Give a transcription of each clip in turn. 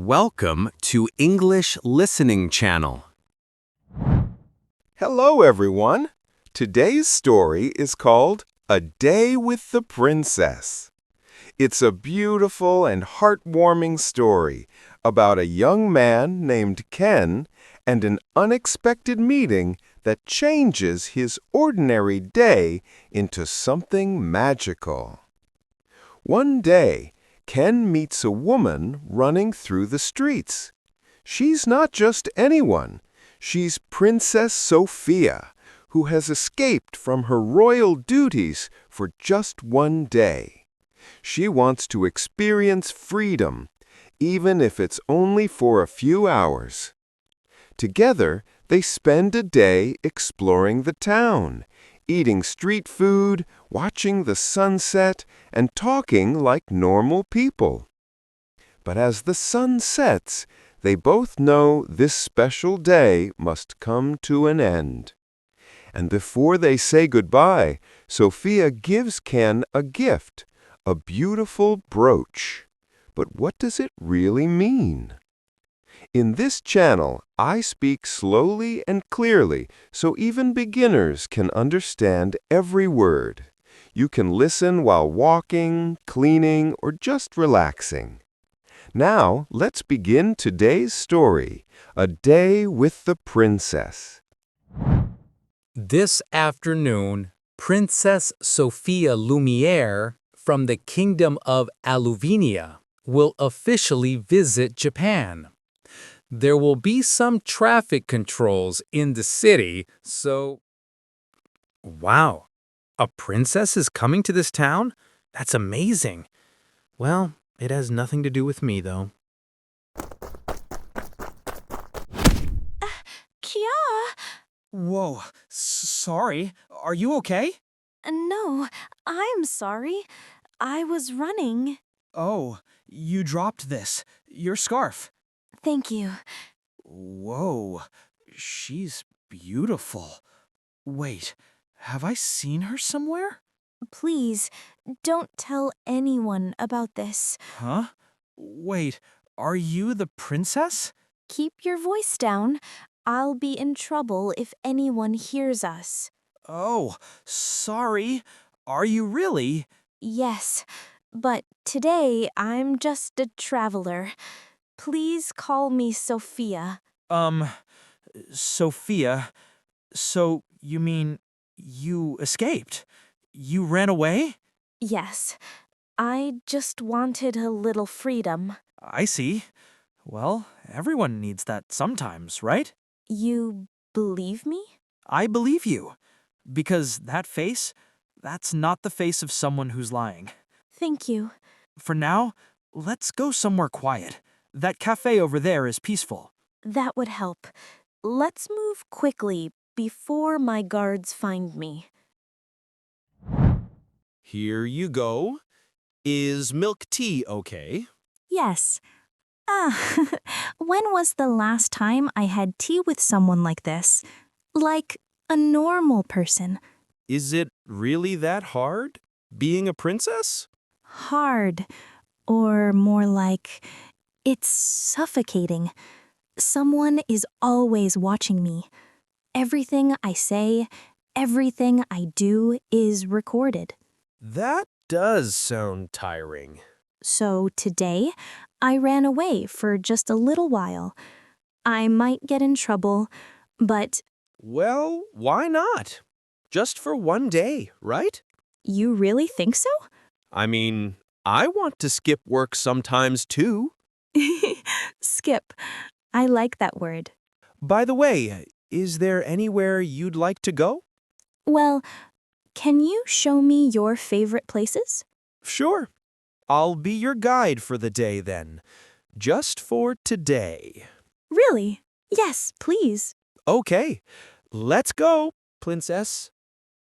Welcome to English Listening Channel. Hello, everyone. Today's story is called A Day with the Princess. It's a beautiful and heartwarming story about a young man named Ken and an unexpected meeting that changes his ordinary day into something magical. One day, Ken meets a woman running through the streets. She's not just anyone. She's Princess Sophia, who has escaped from her royal duties for just one day. She wants to experience freedom, even if it's only for a few hours. Together, they spend a day exploring the town, eating street food, watching the sunset, and talking like normal people. But as the sun sets, they both know this special day must come to an end. And before they say goodbye, Sophia gives Ken a gift, a beautiful brooch. But what does it really mean? In this channel, I speak slowly and clearly so even beginners can understand every word. You can listen while walking, cleaning, or just relaxing. Now, let's begin today's story, A Day with the Princess. This afternoon, Princess Sophia Lumiere from the Kingdom of Alluvenia will officially visit Japan. There will be some traffic controls in the city, so... Wow, a princess is coming to this town? That's amazing. Well, it has nothing to do with me, though. Kia? Whoa, sorry. Are you okay? No, I'm sorry. I was running. Oh, you dropped this. Your scarf. Thank you. Whoa, she's beautiful. Wait, have I seen her somewhere? Please, don't tell anyone about this. Huh? Wait, are you the princess? Keep your voice down. I'll be in trouble if anyone hears us. Oh, sorry. Are you really? Yes, but today I'm just a traveler. Please call me Sophia. Sophia. So, you mean you escaped? You ran away? Yes, I just wanted a little freedom. I see. Well, everyone needs that sometimes, right? You believe me? I believe you. Because that face, that's not the face of someone who's lying. Thank you. For now, let's go somewhere quiet. That cafe over there is peaceful. That would help. Let's move quickly before my guards find me. Here you go. Is milk tea okay? Yes. When was the last time I had tea with someone like this? Like a normal person. Is it really that hard, being a princess? Hard. Or more like, it's suffocating. Someone is always watching me. Everything I say, everything I do is recorded. That does sound tiring. So today, I ran away for just a little while. I might get in trouble, but Well, why not? Just for one day, right? you really think so? I mean, I want to skip work sometimes too. Skip. I like that word. By the way, is there anywhere you'd like to go? Well, can you show me your favorite places? Sure. I'll be your guide for the day then. Just for today. Really? Yes, please. Okay. Let's go, princess.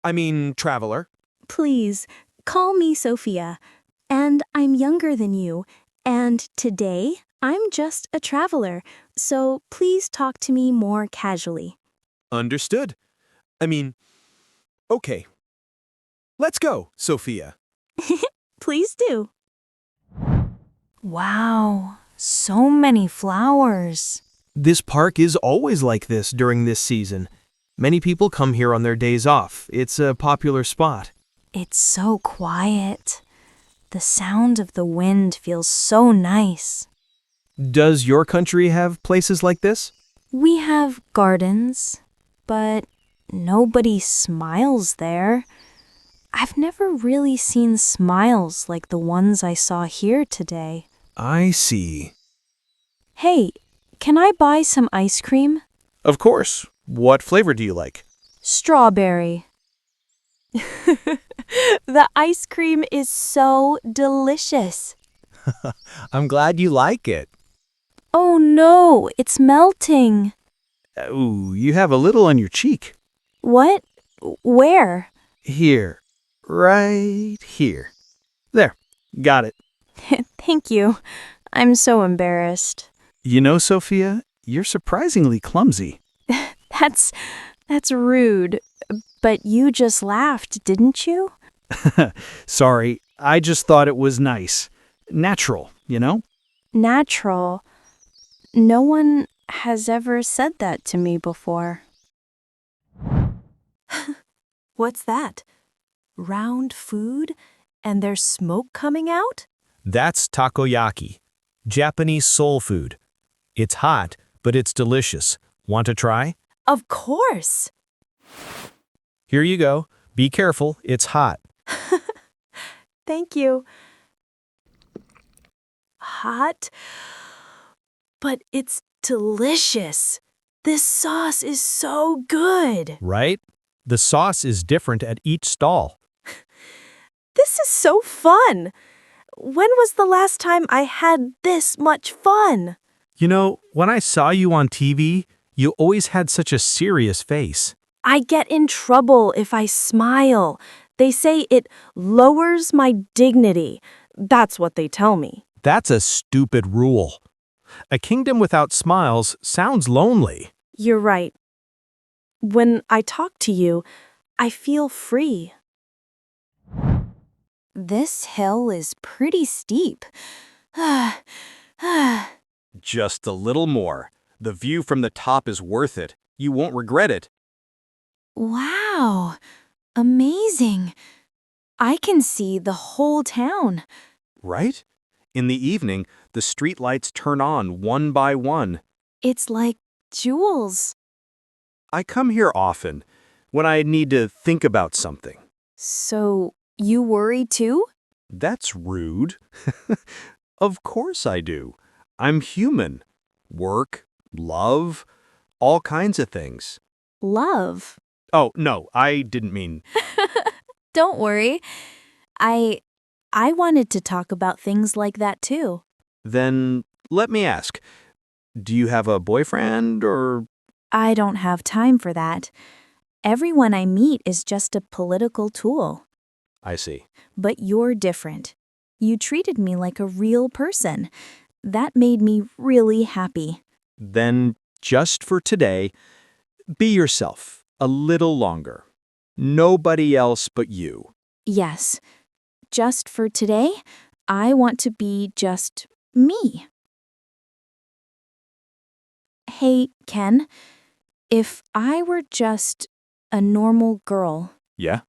I mean, traveler. Please, call me Sophia. And I'm younger than you. And today, I'm just a traveler. So please talk to me more casually. Understood. I mean, okay. Let's go, Sophia. Please do. Wow, So many flowers. This park is always like this during this season. Many people come here on their days off. It's a popular spot. It's so quiet. The sound of the wind feels so nice. Does your country have places like this? We have gardens, but nobody smiles there. I've never really seen smiles like the ones I saw here today. I see. Hey, can I buy some ice cream? Of course. What flavor do you like? Strawberry. The ice cream is so delicious. I'm glad you like it. Oh no, it's melting. Ooh, you have a little on your cheek. What? Where? Here. Right here. There. Got it. Thank you. I'm so embarrassed. You know, Sophia, you're surprisingly clumsy. That's rude. But you just laughed, didn't you? Sorry, I just thought it was nice. Natural, you know? Natural. No one has ever said that to me before. What's that? Round food? And there's smoke coming out? That's takoyaki, Japanese soul food. It's hot, but it's delicious. Want to try? Of course. Here you go. Be careful, it's hot. Thank you. Hot, but it's delicious. This sauce is so good. Right? The sauce is different at each stall. This is so fun. When was the last time I had this much fun? You know, when I saw you on TV, you always had such a serious face. I get in trouble if I smile. They say it lowers my dignity. That's what they tell me. That's a stupid rule. A kingdom without smiles sounds lonely. You're right. When I talk to you, I feel free. This hill is pretty steep. Just a little more. The view from the top is worth it. You won't regret it. Wow, amazing. I can see the whole town. Right? In the evening, the street lights turn on one by one. It's like jewels. I come here often when I need to think about something. So, you worry too? That's rude. Of course I do. I'm human. Work, love, all kinds of things. Love. Oh, no, I didn't mean... Don't worry. I wanted to talk about things like that too. Then let me ask, do you have a boyfriend or... I don't have time for that. Everyone I meet is just a political tool. I see. But you're different. You treated me like a real person. That made me really happy. Then, just for today, be yourself a little longer. Nobody else but you. Yes. Just for today, I want to be just me. Hey, Ken, if I were just a normal girl... Yeah?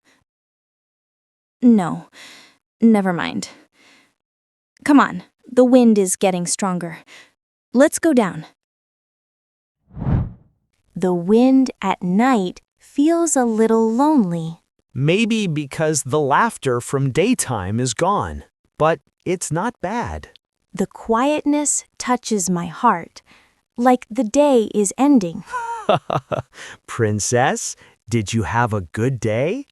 No, never mind. Come on, the wind is getting stronger. Let's go down. The wind at night feels a little lonely. Maybe because the laughter from daytime is gone, but it's not bad. The quietness touches my heart, like the day is ending. Princess, did you have a good day?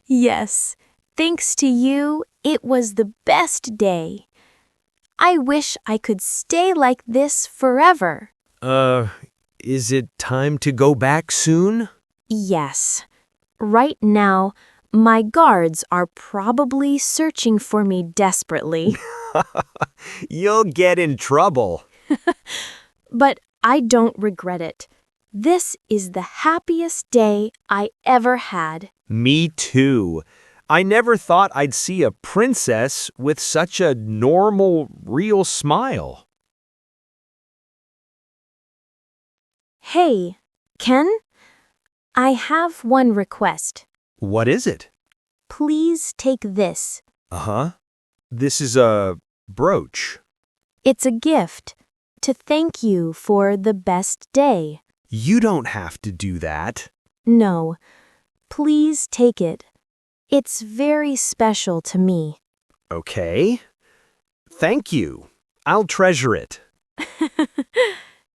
Yes, thanks to you, it was the best day. I wish I could stay like this forever. Is it time to go back soon? Yes. Right now, my guards are probably searching for me desperately. You'll get in trouble. But I don't regret it. This is the happiest day I ever had. Me too. I never thought I'd see a princess with such a normal, real smile. Hey, Ken? I have one request. What is it? Please take this. Uh-huh. This is a brooch. It's a gift to thank you for the best day. You don't have to do that. No, please take it. It's very special to me. Okay. Thank you. I'll treasure it.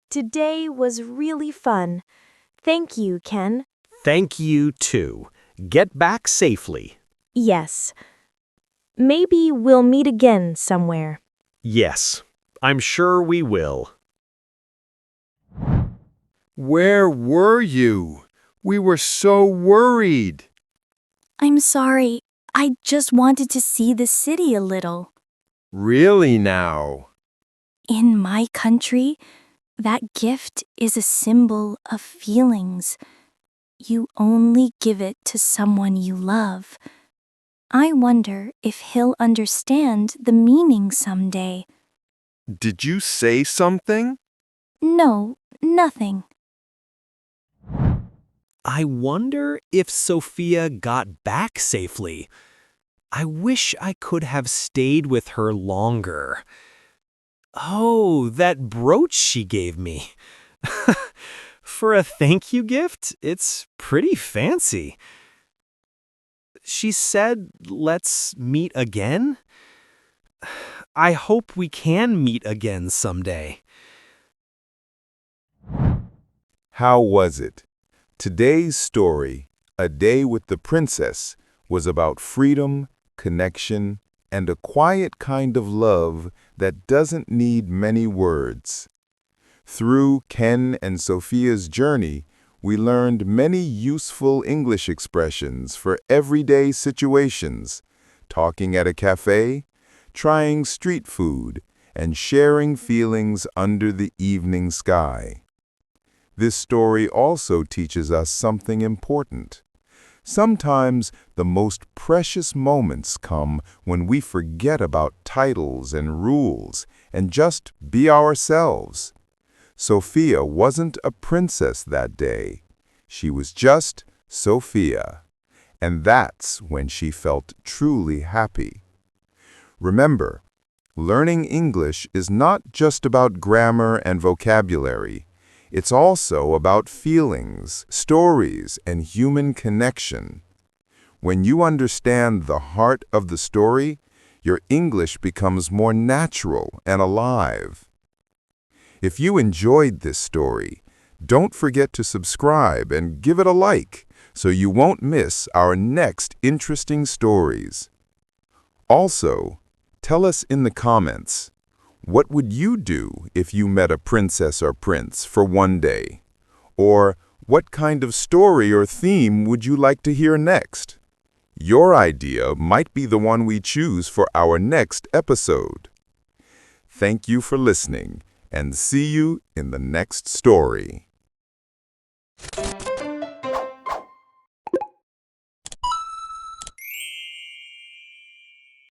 Today was really fun. Thank you, Ken. Thank you, too. Get back safely. Yes. Maybe we'll meet again somewhere. Yes, I'm sure we will. Where were you? We were so worried. I'm sorry. I just wanted to see the city a little. Really now? In my country, that gift is a symbol of feelings. You only give it to someone you love. I wonder if he'll understand the meaning someday. Did you say something? No, nothing. I wonder if Sophia got back safely. I wish I could have stayed with her longer. Oh, that brooch she gave me. For a thank you gift, it's pretty fancy. She said, let's meet again? I hope we can meet again someday. How was it? Today's story, A Day with the Princess, was about freedom, connection, and a quiet kind of love that doesn't need many words. Through Ken and Sophia's journey, we learned many useful English expressions for everyday situations, talking at a cafe, trying street food, and sharing feelings under the evening sky. This story also teaches us something important. Sometimes the most precious moments come when we forget about titles and rules and just be ourselves. Sophia wasn't a princess that day. She was just Sophia. And that's when she felt truly happy. Remember, learning English is not just about grammar and vocabulary. It's also about feelings, stories, and human connection. When you understand the heart of the story, your English becomes more natural and alive. If you enjoyed this story, don't forget to subscribe and give it a like so you won't miss our next interesting stories. Also, tell us in the comments, what would you do if you met a princess or prince for one day? Or what kind of story or theme would you like to hear next? Your idea might be the one we choose for our next episode. Thank you for listening, and see you in the next story.